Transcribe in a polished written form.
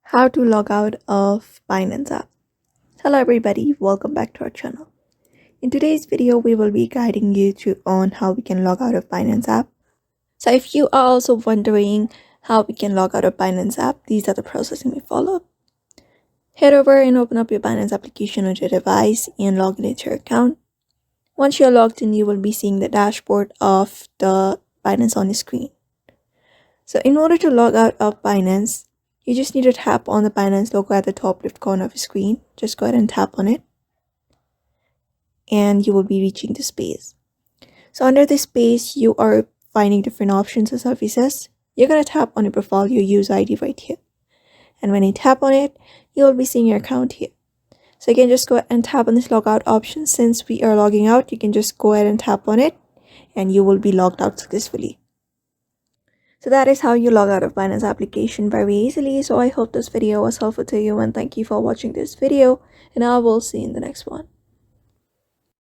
How to log out of Binance app. Hello everybody, welcome back to our channel. In today's video, we will be guiding you on how we can log out of Binance app. So if you are also wondering how we can log out of Binance app, these are the processes we follow. Head over and open up your Binance application on your device and log into your account. Once you're logged in, you will be seeing the dashboard of the Binance on your screen. So in order to log out of Binance, you just need to tap on the Binance logo at the top left corner of your screen. Just go ahead and tap on it. And you will be reaching this page. So under this page, you are finding different options or services. You're going to tap on your profile, your user ID right here. And when you tap on it, you will be seeing your account here. So again, just go ahead and tap on this logout option. Since we are logging out, you can just go ahead and tap on it and you will be logged out successfully. So that is how you log out of Binance application very easily. So I hope this video was helpful to you and thank you for watching this video and I will see you in the next one.